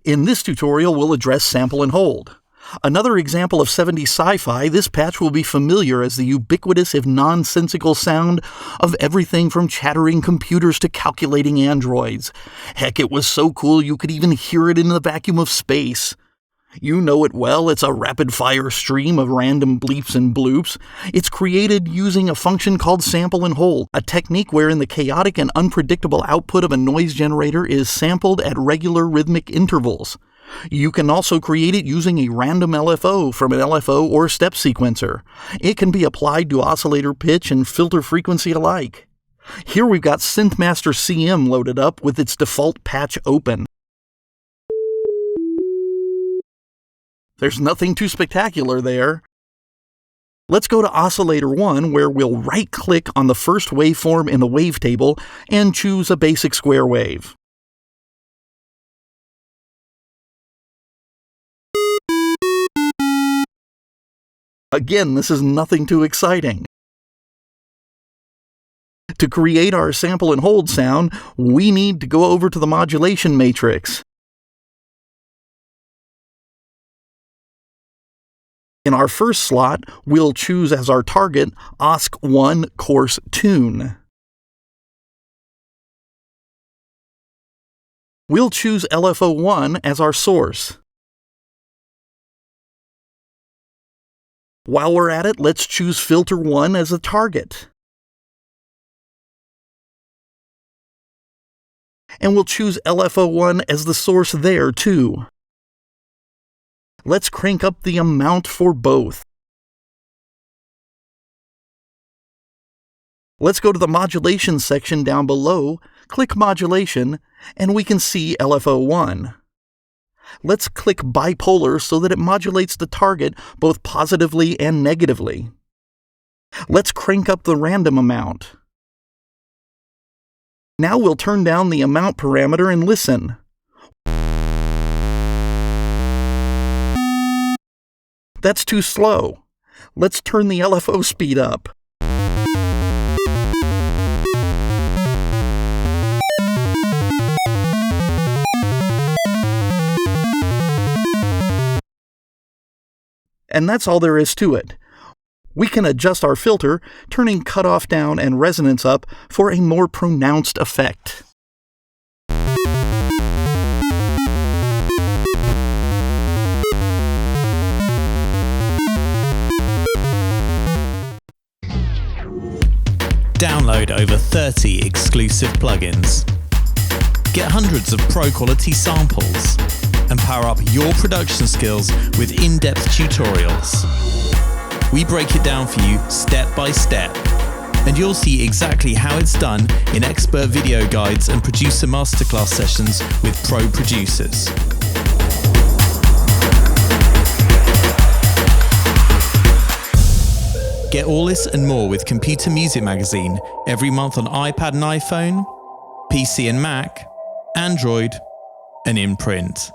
In this tutorial, we'll address sample and hold. Another example of 70s sci-fi, this patch will be familiar as the ubiquitous if nonsensical sound of everything from chattering computers to calculating androids. Heck, it was so cool you could even hear it in the vacuum of space. You know it well, it's a rapid-fire stream of random bleeps and bloops. It's created using a function called sample and hold, a technique wherein the chaotic and unpredictable output of a noise generator is sampled at regular rhythmic intervals. You can also create it using a random LFO from an LFO or step sequencer. It can be applied to oscillator pitch and filter frequency alike. Here we've got SynthMaster CM loaded up with its default patch open. There's nothing too spectacular there. Let's go to Oscillator 1, where we'll right-click on the first waveform in the wavetable and choose a basic square wave. Again, this is nothing too exciting. To create our sample and hold sound, we need to go over to the modulation matrix. In our first slot, we'll choose as our target OSC1 coarse tune. We'll choose LFO1 as our source. While we're at it, let's choose Filter 1 as a target. And we'll choose LFO1 as the source there, too. Let's crank up the amount for both. Let's go to the modulation section down below, click Modulation, and we can see LFO1. Let's click Bipolar so that it modulates the target both positively and negatively. Let's crank up the random amount. Now we'll turn down the amount parameter and listen. That's too slow. Let's turn the LFO speed up. And that's all there is to it. We can adjust our filter, turning cutoff down and resonance up for a more pronounced effect. Download over 30 exclusive plugins. Get hundreds of pro-quality samples and power up your production skills with in-depth tutorials. We break it down for you step by step, and you'll see exactly how it's done in expert video guides and producer masterclass sessions with pro producers. Get all this and more with Computer Music Magazine every month on iPad and iPhone, PC and Mac, Android, and in print.